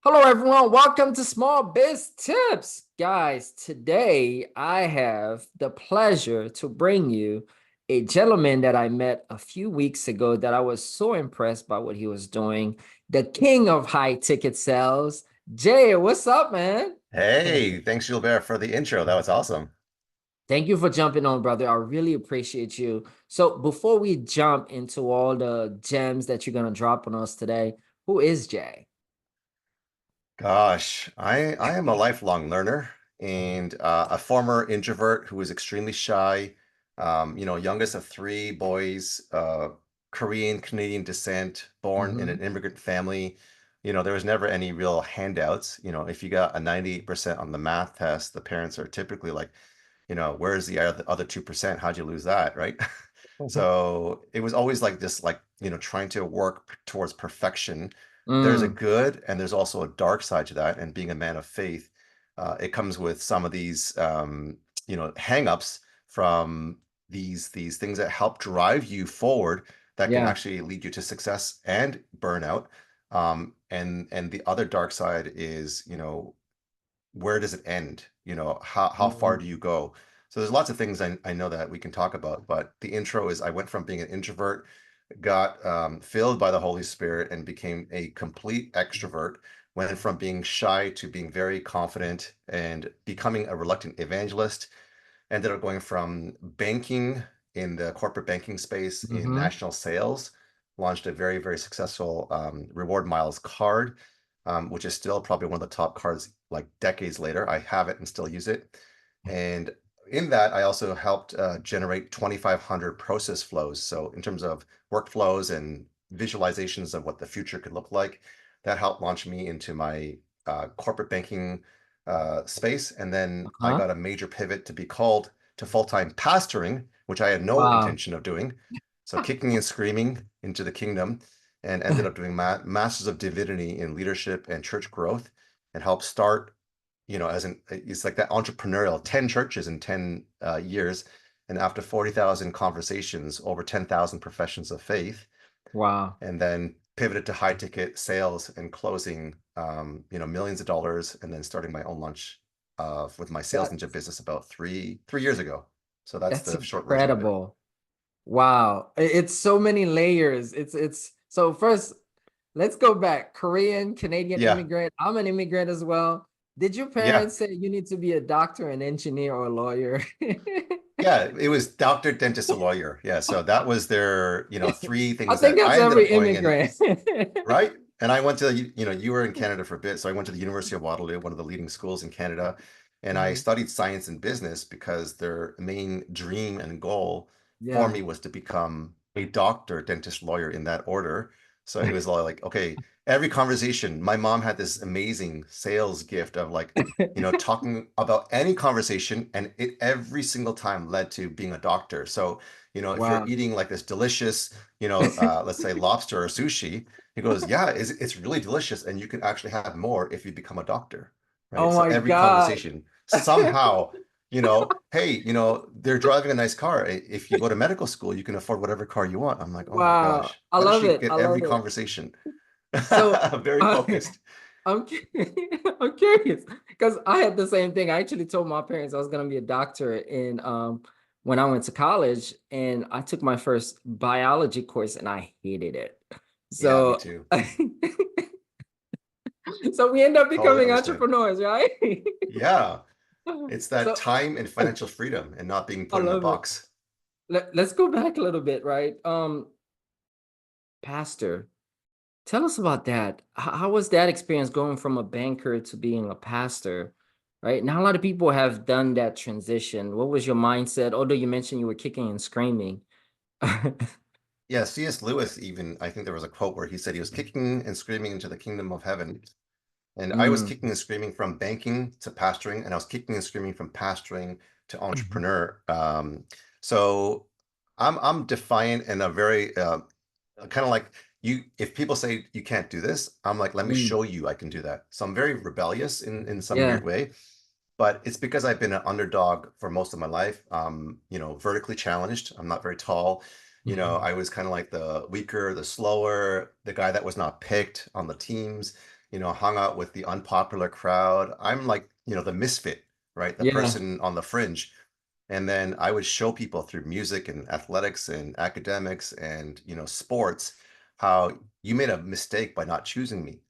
Hello, everyone. Welcome to Small Biz Tips. Guys, today I have the pleasure to bring you a gentleman that I met a few weeks ago that I was so impressed by what he was doing. The king of high ticket sales. Jay, what's up, man? Hey, thanks, Gilbert, for the intro. That was awesome. Thank you for jumping on, brother. I really appreciate you. So, before we jump into all the gems that you're going to drop on us today, who is Jay? Gosh, I am a lifelong learner and a former introvert who was extremely shy. Youngest of three boys, Korean Canadian descent, born in an Mhm. immigrant family. There was never any real handouts. If you got a 98% on the math test, the parents are typically like, where's the other 2%? How'd you lose that, right? So it was always like this, like, trying to work towards perfection. There's a Mm, good and there's also a dark side to that. And being a man of faith, it comes with some of these, hang-ups from these things that help drive you forward that can yeah. actually lead you to success and burnout. And the other dark side is, where does it end? How far Mm, do you go? So there's lots of things I know that we can talk about, but the intro is I went from being an introvert, got filled by the Holy Spirit, and became a complete extrovert. Went from being shy to being very confident and becoming a reluctant evangelist. Ended up going from banking in the corporate banking space in mhm. national sales, launched a very, very successful reward miles card, which is still probably one of the top cards like decades later. I have it and still use it. And in that, I also helped generate 2,500 process flows. So in terms of workflows and visualizations of what the future could look like, that helped launch me into my corporate banking space. And then I Uh-huh. got a major pivot to be called to full-time pastoring, which I had no Wow. intention of doing. So kicking and screaming into the kingdom and ended up doing Masters of Divinity in leadership and church growth and helped start, it's like that entrepreneurial 10 churches in 10 years. And after 40,000 conversations, over 10,000 professions of faith, Wow. and then pivoted to high ticket sales and closing, millions of dollars, and then starting my own lunch with my sales ninja That's business about three years ago. So that's that's the short version of it. incredible. Wow. It's so many layers. It's so first, let's go back. Korean, Canadian Yeah, immigrant. I'm an immigrant as well. Did your yeah, parents say you need to be a doctor, an engineer, or a lawyer? yeah. It was doctor, dentist, a lawyer. Yeah, so that was their, three I things think that that's I ended up every going in. immigrant. Right? And I went to, you were in Canada for a bit, so I went to the University of Waterloo, one of the leading schools in Canada, and I Mhm. studied science and business because their main dream and goal for Yeah. me was to become a doctor, dentist, lawyer in that order. So it was all like, okay, every conversation, my mom had this amazing sales gift of like, talking about any conversation, and it every single time led to being a doctor. So, if you're Wow. eating like this delicious, let's say lobster or sushi, he goes, yeah, it's really delicious, and you can actually have more if you become a doctor, right? Oh So my every God. conversation somehow, hey, they're driving a nice car. If you go to medical school, you can afford whatever car you want. I'm like, oh my Wow. gosh, I how does love she it. I get every love it. conversation? So Very uh, focused. I'm I'm curious because I had the same thing. I actually told my parents I was gonna be a doctor in when I went to college, and I took my first biology course and I hated it. Yeah, me So too. so we end up Totally becoming understand. entrepreneurs, right? Yeah, it's that So time and financial freedom and not being I put in a love it. box. Let's go back a little bit, right? Pastor. Tell us about that. How was that experience going from a banker to being a pastor? Right now, a lot of people have done that transition. What was your mindset? Although you mentioned you were kicking and screaming. Yeah, C.S. Lewis even, I think there was a quote where he said he was kicking and screaming into the kingdom of heaven. And I was Mm, kicking and screaming from banking to pastoring, and I was kicking and screaming from pastoring to mhm, entrepreneur. So I'm defiant and a very kind of like you. If people say you can't do this, I'm like, let me mm, show you I can do that. So I'm very rebellious in some yeah. weird way, but it's because I've been an underdog for most of my life. Vertically challenged. I'm not very tall. Mhm. I was kind of like the weaker, the slower, the guy that was not picked on the teams. hung out with the unpopular crowd. I'm like, the misfit, right? The Yeah. person on the fringe. And then I would show people through music and athletics and academics and, sports how you made a mistake by not choosing me.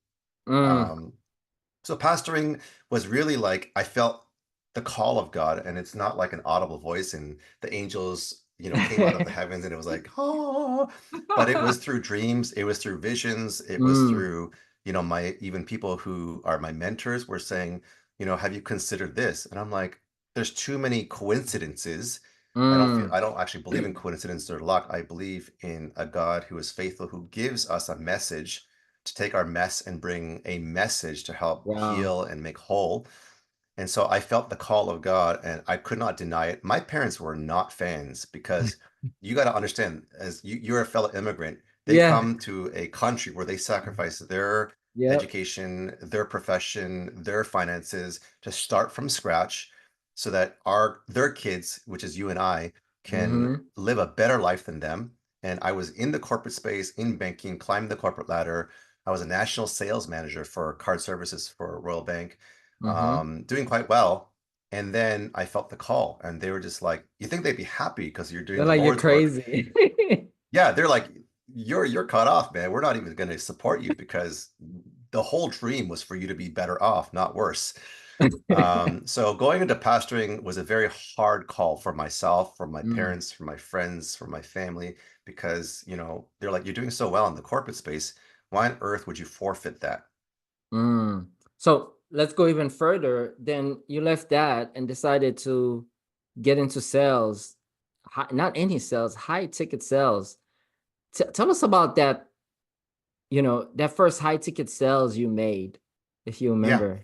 Mm. Um, so pastoring was really like I felt the call of God, and it's not like an audible voice and the angels, came out of the heavens and it was like, oh, but it was through dreams, it was through visions, it was Mm. through, my even people who are my mentors were saying, have you considered this? And I'm like, there's too many coincidences. Mm. I don't actually believe in coincidence or luck. I believe in a God who is faithful, who gives us a message to take our mess and bring a message to help Wow. heal and make whole. And so I felt the call of God and I could not deny it. My parents were not fans because you got to understand, as you're a fellow immigrant, they Yeah. come to a country where they sacrifice their Yep. education, their profession, their finances to start from scratch so that their kids, which is you and I, can Mm-hmm. live a better life than them. And I was in the corporate space, in banking, climbed the corporate ladder. I was a national sales manager for card services for Royal Bank, Mm-hmm. doing quite well. And then I felt the call, and they were just like, "You think they'd be happy because you're doing They're the like, you're Lord's work?" crazy. Yeah, they're like, "You're cut off, man. We're not even going to support you because the whole dream was for you to be better off, not worse." So going into pastoring was a very hard call for myself, for my Mm. parents, for my friends, for my family, because, they're like, "You're doing so well in the corporate space. Why on earth would you forfeit that?" Mm. So let's go even further. Then you left that and decided to get into sales, not any sales, high ticket sales. Tell us about that, that first high ticket sales you made, if you Yeah. remember.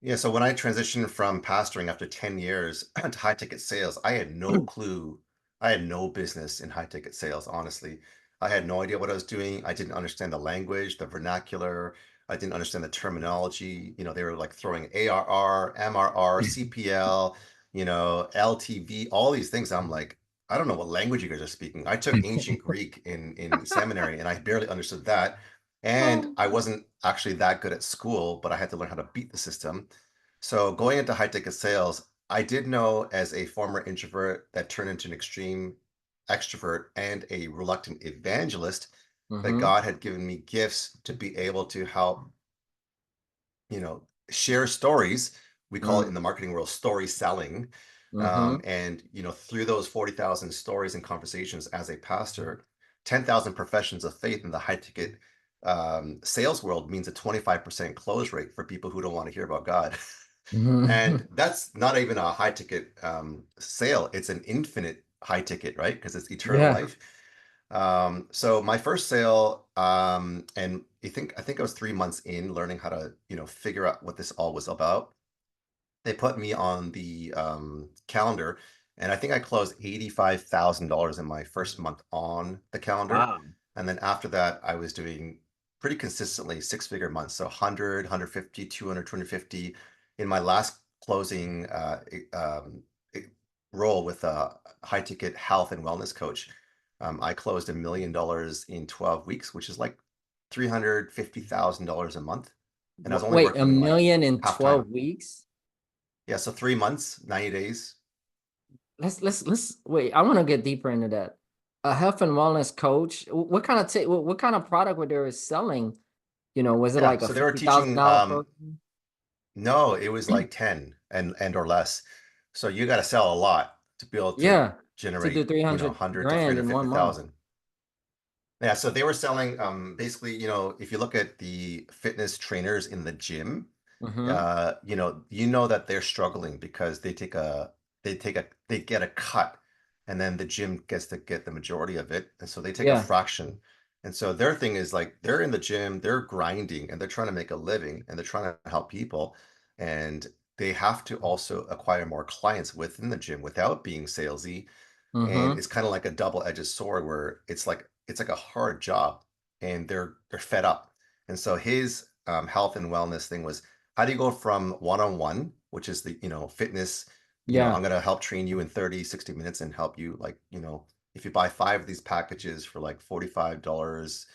Yeah, so when I transitioned from pastoring after 10 years to high ticket sales, I had no clue. I had no business in high ticket sales, honestly. I had no idea what I was doing. I didn't understand the language, the vernacular. I didn't understand the terminology. They were like throwing ARR, MRR, CPL, LTV, all these things. I'm like, I don't know what language you guys are speaking. I took ancient Greek in seminary and I barely understood that. And I wasn't actually that good at school, but I had to learn how to beat the system. So going into high ticket sales, I did know as a former introvert that turned into an extreme extrovert and a reluctant evangelist that Mm-hmm. God had given me gifts to be able to help, share stories. We call it in the marketing world story selling. Mm-hmm. And, through those 40,000 stories and conversations as a pastor, 10,000 professions of faith in the high ticket sales world means a 25% close rate for people who don't want to hear about God. Mm-hmm. And that's not even a high ticket sale. It's an infinite high ticket, right? Because it's eternal Yeah. life. So my first sale, and I think I was 3 months in learning how to, figure out what this all was about. They put me on the calendar, and I think I closed $85,000 in my first month on the calendar. Wow. And then after that, I was doing pretty consistently six-figure months, so 100, in my last closing e- role with a high ticket health and wellness coach. I closed $1 million in 12 weeks, which is like $350,000 a month. And I was only Wait, a working like million in half time. 12 weeks? Yeah, so 3 months, 90 days. Let's wait. I want to get deeper into that. A health and wellness coach. What kind of what kind of product were they selling? Was it Yeah, like a so they were fifty thousand teaching dollar program? no, it was like 10 and or less. So you got to sell a lot to be able to Yeah, to do generate, 300 100 to grand in 1 month. 350,000. Yeah, so they were selling basically, if you look at the fitness trainers in the gym, Mm-hmm. that they're struggling because they get a cut and then the gym gets to get the majority of it. And so they take a Yeah. fraction. And so their thing is like they're in the gym, they're grinding and they're trying to make a living and they're trying to help people. And they have to also acquire more clients within the gym without being salesy, and Mm-hmm. it's kind of like a double-edged sword where it's like a hard job and they're fed up. And so his health and wellness thing was, how do you go from one-on-one, which is the fitness, Yeah. I'm going to help train you in 30, 60 minutes and help you, like, if you buy five of these packages for like $45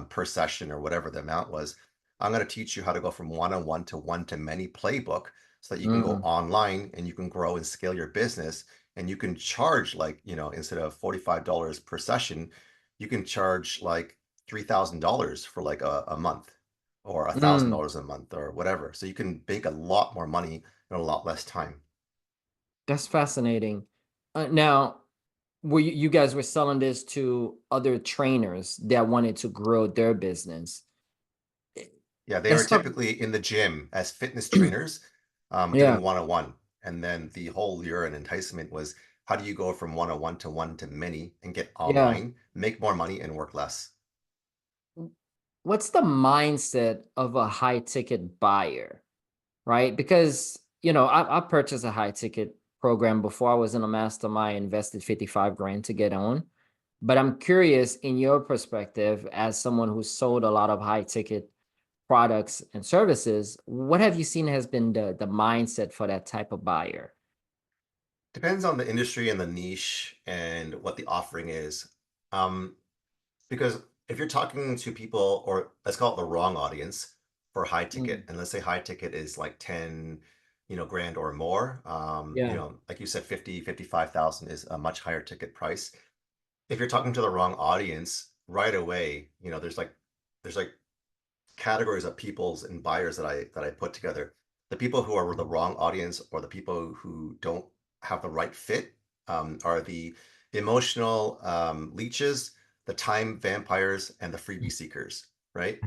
per session or whatever the amount was, I'm going to teach you how to go from one-on-one to one-to-many playbook so that you can go Mm, online and you can grow and scale your business. And you can charge like, instead of $45 per session, you can charge like $3,000 for like a month or a thousand mm, dollars a month or whatever. So you can make a lot more money in a lot less time. that's fascinating. Now, you guys were selling this to other trainers that wanted to grow their business? Eh, Yeah, they were Let's talk. typically in the gym as fitness trainers, Yeah, doing one-on-one. And then the whole lure and enticement was how do you go from one-on-one to one-to-many and get yeah. online, make more money, and work less? What's the mindset of a high ticket buyer, right? Because, I purchased a high ticket program before. I was in a mastermind, invested 55 grand to get on. But I'm curious, in your perspective, as someone who's sold a lot of high ticket products and services, what have you seen has been the mindset for that type of buyer? Depends on the industry and the niche and what the offering is. Um, because if you're talking to people, or let's call it the wrong audience for high ticket, Mm, and let's say high ticket is like 10, grand or more, yeah. like you said, 50, 55,000 is a much higher ticket price. If you're talking to the wrong audience right away, there's like categories of peoples and buyers that I put together. The people who are the wrong audience or the people who don't have the right fit are the emotional leeches, the time vampires, and the freebie seekers, right?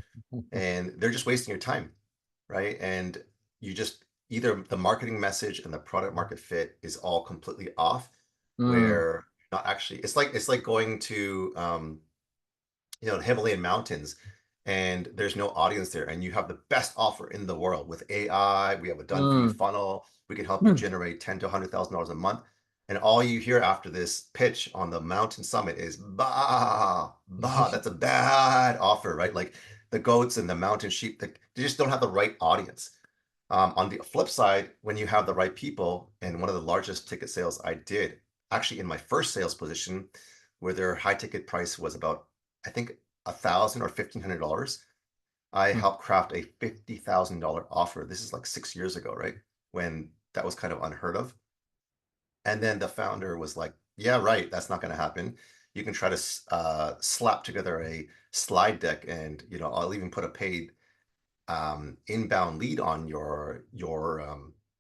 And they're just wasting your time, right? And you just either the marketing message and the product market fit is all completely off, Mm, where not actually it's like going to Himalayan mountains and there's no audience there and you have the best offer in the world with AI. We have a done for you mm, funnel. We can help you mm. generate 10 to $100,000 a month. And all you hear after this pitch on the mountain summit is bah, bah, that's a bad offer, right? Like the goats and the mountain sheep, they just don't have the right audience. On the flip side, when you have the right people, and one of the largest ticket sales I did, actually in my first sales position, where their high ticket price was about, I think, $1,000 or $1,500, I helped craft a $50,000 offer. This is like 6 years ago, right? When that was kind of unheard of. And then the founder was like, "Yeah, right. That's not going to happen. You can try to slap together a slide deck, and I'll even put a paid inbound lead on your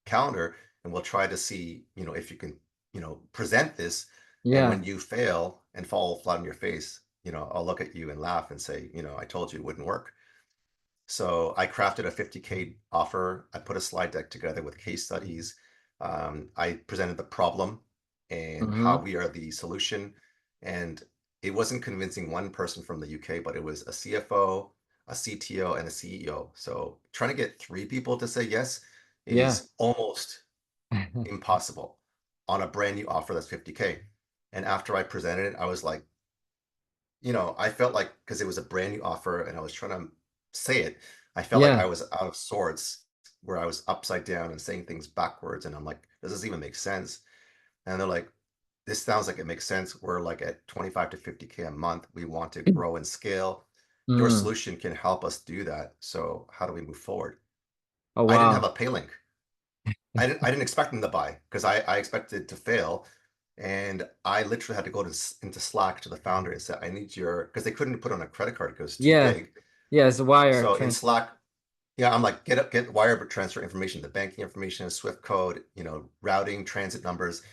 calendar, and we'll try to see if you can present this. And Yeah. when you fail and fall flat on your face, I'll look at you and laugh and say, I told you it wouldn't work." So I crafted a 50K offer. I put a slide deck together with case studies. I presented the problem and how Hmm. we are the solution. And it wasn't convincing one person from the UK, but it was a CFO, a CTO, and a CEO. So trying to get three people to say yes Yeah. is almost impossible on a brand new offer that's 50K. And after I presented it, I was like, I felt like because it was a brand new offer and I was trying to say it, I felt like Yeah. I was out of sorts where I was upside down and saying things backwards. And I'm like, does this even make sense? And they're like, this sounds like it makes sense. We're like at 25 to 50K a month. We want to grow and scale. Your Mm. solution can help us do that. So how do we move forward? Oh, I didn't have wow. a pay link. I didn't expect them to buy because I expected to fail. And I literally had to go into Slack to the founder and say, I need your, because they couldn't put on a credit card because it's too Yeah. big. Yeah. It's a wire So in transfer. Slack, yeah, I'm like, get wire transfer information, the banking information, Swift code, routing, transit numbers.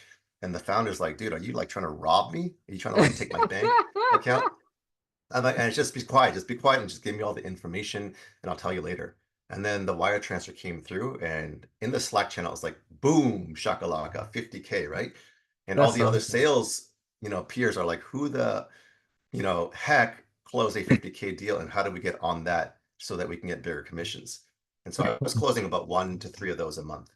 And the founder's like, dude, are you like trying to rob me? Are you trying to like take my bank account? I'm like, and it's just be quiet and just give me all the information and I'll tell you later. And then the wire transfer came through and in the Slack channel, it was like, boom, shakalaka, 50K, right? And all That's the other awesome. sales, peers are like, who the, heck closed a 50K deal and how do we get on that so that we can get bigger commissions? And so I was closing about 1 to 3 of those a month.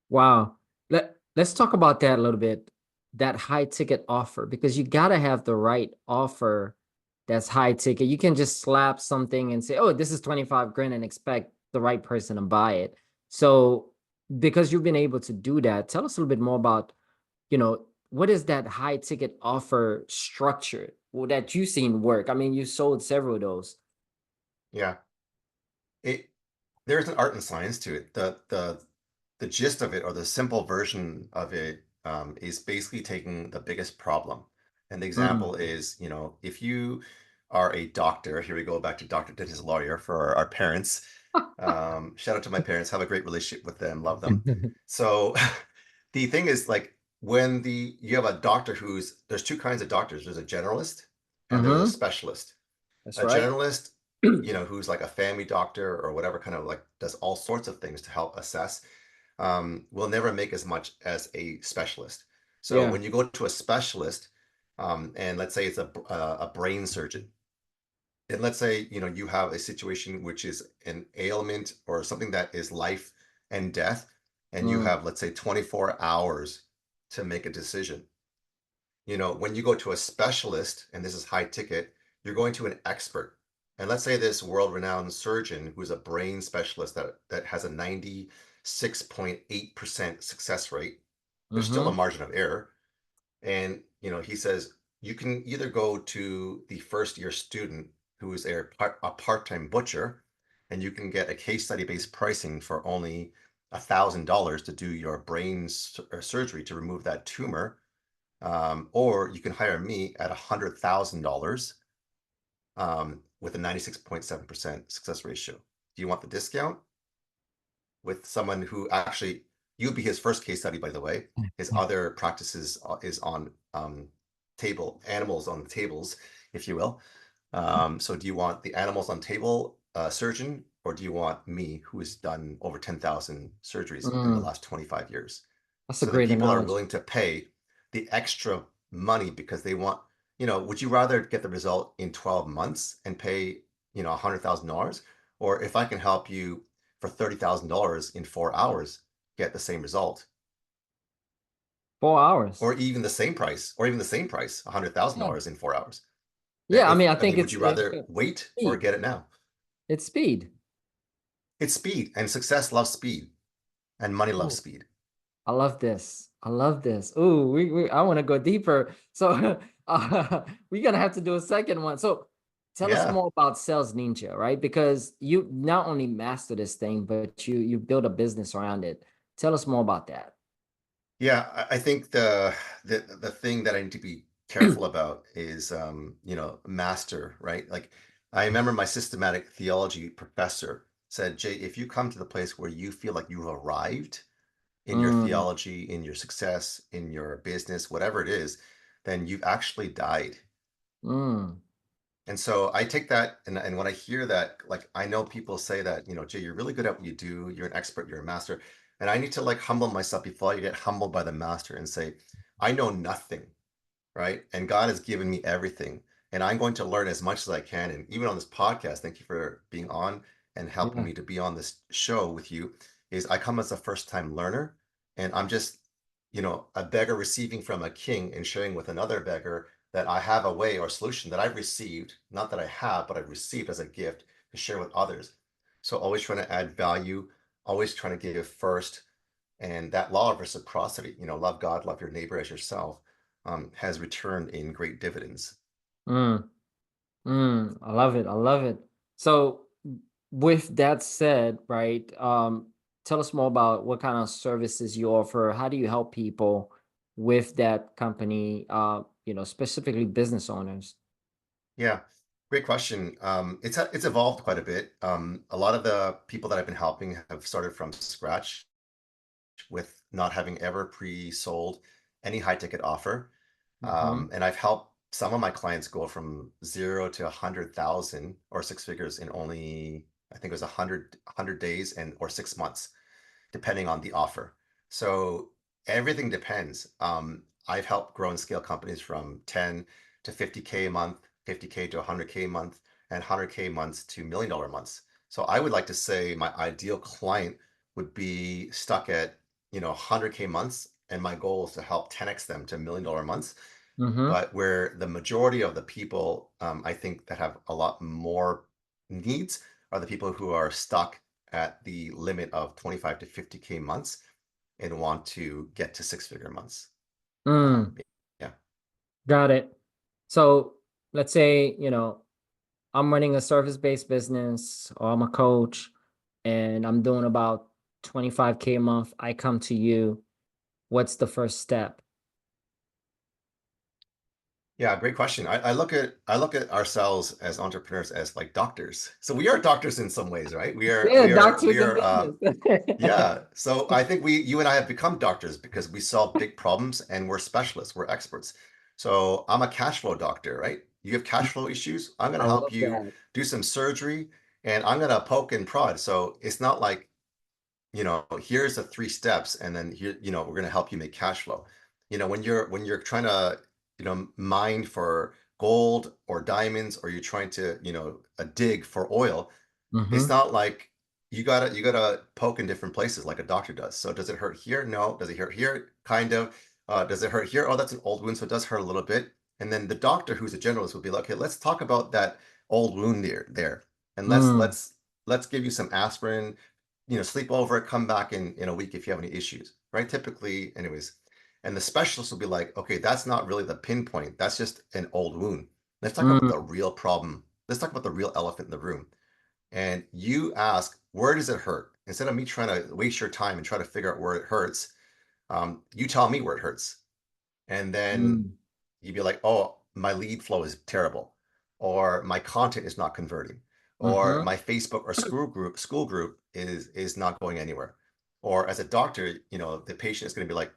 Wow. Let's talk about that a little bit. That high ticket offer, because you got to have the right offer that's high ticket. You can just slap something and say, "Oh, this is 25 grand," and expect the right person to buy it. So, because you've been able to do that, tell us a little bit more about, what is that high ticket offer structure that you've seen work? I mean, you sold several of those. Yeah. it there's an art and science to it. The gist of it, or the simple version of it, is basically taking the biggest problem. And the Mm. example is, if you are a doctor, here we go back to doctor, dentist, lawyer for our parents. Shout out to my parents, have a great relationship with them, love them. So the thing is, like, when you have a doctor there's two kinds of doctors. There's a generalist and there's a Mm-hmm. specialist. That's A right. generalist, who's like a family doctor or whatever, kind of like does all sorts of things to help assess, will never make as much as a specialist. So Yeah. when you go to a specialist, and let's say it's a brain surgeon, and let's say you have a situation which is an ailment or something that is life and death, and you Mm. have, let's say, 24 hours to make a decision. When you go to a specialist, and this is high ticket, you're going to an expert. And let's say this world-renowned surgeon who's a brain specialist that has a 96.8% success rate. There's still a Mm-hmm. margin of error. And he says you can either go to the first year student who is a part-time butcher, and you can get a case study based pricing for only $1,000 to do your brain surgery to remove that tumor, or you can hire me at $100,000, with a 96.7% success ratio. Do you want the discount with someone who actually, you'll be his first case study, by the way. His other practices is on animals on the tables, if you will. So do you want the animals on table surgeon, or do you want me, who has done over 10,000 surgeries in the Mm. last 25 years? That's a So the great people are analogy. willing to pay the extra money because they want, would you rather get the result in 12 months and pay, $100,000? Or if I can help you for $30,000 in 4 hours, get the same result? 4 hours. Or even the same price, Yeah. $100,000 in 4 hours. Yeah. I mean, I I think mean, would you rather it's wait or speed. get it now? It's speed. It's speed, and success loves speed, and money loves Oh, speed. I love this. I love this. Ooh, I want to go deeper. So we're gonna have to do a second one. So tell us Yeah. more about Sales Ninja, right? Because you not only master this thing, but you build a business around it. Tell us more about that. Yeah, I think the thing that I need to be careful about is, master, right? Like, I remember my systematic theology professor said, Jay, if you come to the place where you feel like you've arrived in your Mm, theology, in your success, in your business, whatever it is, then you've actually died. mm, And so I take that, and when I hear that, like, I know people say that, Jay, you're really good at what you do, you're an expert, you're a master. And I need to, like, humble myself before I get humbled by the master and say, I know nothing, right? And God has given me everything. And I'm going to learn as much as I can. And even on this podcast, thank you for being on and helping yeah. me to be on this show with you, is I come as a first-time learner, and I'm just, a beggar receiving from a king and sharing with another beggar that I have a way or solution that I've received, not that I have, but I've received as a gift to share with others. So always trying to add value, always trying to give first. And that law of reciprocity, love God, love your neighbor as yourself, has returned in great dividends. Mm, I love it. I love it. So with that said, right, tell us more about what kind of services you offer. How do you help people with that company, specifically business owners? Yeah, great question. It's evolved quite a bit. A lot of the people that I've been helping have started from scratch with not having ever pre-sold any high ticket offer. Mm-hmm. And I've helped some of my clients go from 0 to 100,000 or six figures in only, I think it was 100 days or 6 months, depending on the offer. So everything depends. I've helped grow and scale companies from 10 to 50K a month, 50K to 100K a month, and 100K months to $1 million months. So I would like to say my ideal client would be stuck at 100K months, and my goal is to help 10x them to $1 million months. Mm-hmm. But where the majority of the people, I think, that have a lot more needs are the people who are stuck at the limit of 25 to 50K months and want to get to six-figure months. Um, Mm, yeah. got it. So let's say, I'm running a service-based business or I'm a coach. and I'm doing about 25K a month. I come to you. What's the first step? Yeah, great question. I look at ourselves as entrepreneurs as like doctors. So we are doctors in some ways, right? Yeah, doctors in business. Yeah. So I think you and I have become doctors because we solve big problems and we're specialists, we're experts. So I'm a cash flow doctor, right? You have cash flow issues, I'm going I to help love you that. do some surgery and I'm going to poke and prod. So it's not like, here's the three steps and then here, we're going to help you make cash flow. When you're trying to, mine for gold or diamonds, or you're trying to, dig for oil, it's Mm-hmm. not like you gotta poke in different places like a doctor does. So does it hurt here? No. Does it hurt here? Kind of. Does it hurt here? Oh, that's an old wound, so it does hurt a little bit. And then the doctor, who's a generalist, will be like, okay, let's talk about that old wound there, and Mm, let's give you some aspirin. Sleep over it, come back in a week if you have any issues, right? Typically, anyways. And the specialist will be like, okay, that's not really the pinpoint. That's just an old wound. Let's talk about the mm, real problem. Let's talk about the real elephant in the room. And you ask, where does it hurt? Instead of me trying to waste your time and try to figure out where it hurts, you tell me where it hurts. And then mm, you'd be like, oh, my lead flow is terrible, or my content is not converting, or mm-hmm. my Facebook or school group is not going anywhere. Or as a doctor, the patient is going to be like,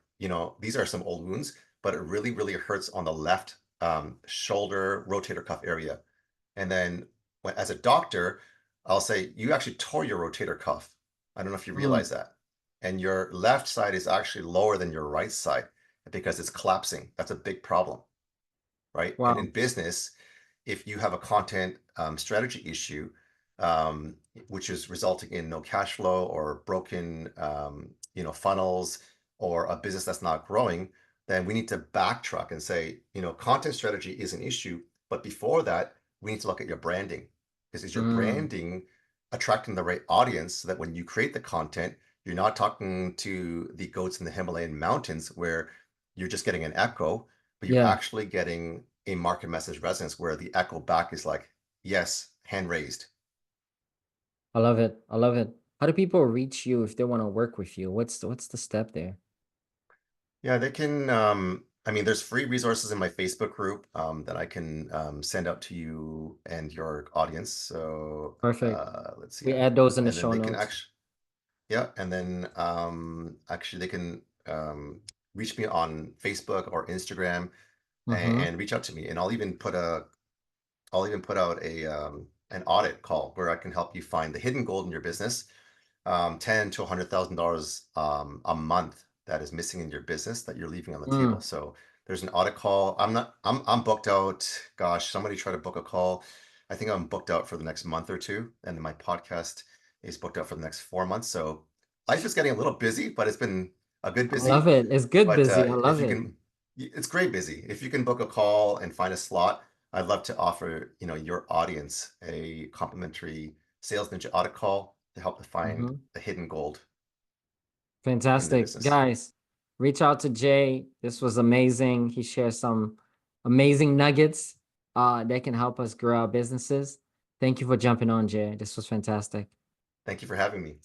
these are some old wounds, but it really, really hurts on the left shoulder rotator cuff area. And then as a doctor, I'll say, you actually tore your rotator cuff. I don't know if you Mm, realize that. And your left side is actually lower than your right side because it's collapsing. That's a big problem, right? And wow. in business, if you have a content strategy issue, um, which is resulting in no cash flow or broken, funnels or a business that's not growing, then we need to backtrack and say, content strategy is an issue, but before that, we need to look at your branding. Because is your Mm, branding attracting the right audience so that when you create the content, you're not talking to the goats in the Himalayan mountains where you're just getting an echo, but you're yeah, actually getting a market message resonance where the echo back is like, yes, hand raised. I love it. I love it. How do people reach you if they want to work with you? What's the step there? Yeah, they can. I mean, there's free resources in my Facebook group that I can send out to you and your audience. So Perfect. let's see. We add those in the And then show they can notes. actually, yeah, and then actually they can reach me on Facebook or Instagram Mm-hmm. and reach out to me. And I'll even put out an audit call where I can help you find the hidden gold in your business, ten to $100,000 a month that is missing in your business that you're leaving on the table. Mm, So there's an audit call. I'm booked out. Gosh, somebody try to book a call. I think I'm booked out for the next month or two, and then my podcast is booked out for the next 4 months. So life is getting a little busy, but it's been a good I love busy. it. It's good But busy. I love if you it. can, it's great busy. If you can book a call and find a slot, I'd love to offer, your audience a complimentary Sales Ninja audit call to help to find Mm-hmm. the hidden gold in the Fantastic. business. Guys, reach out to Jay. This was amazing. He shares some amazing nuggets that can help us grow our businesses. Thank you for jumping on, Jay. This was fantastic. Thank you for having me.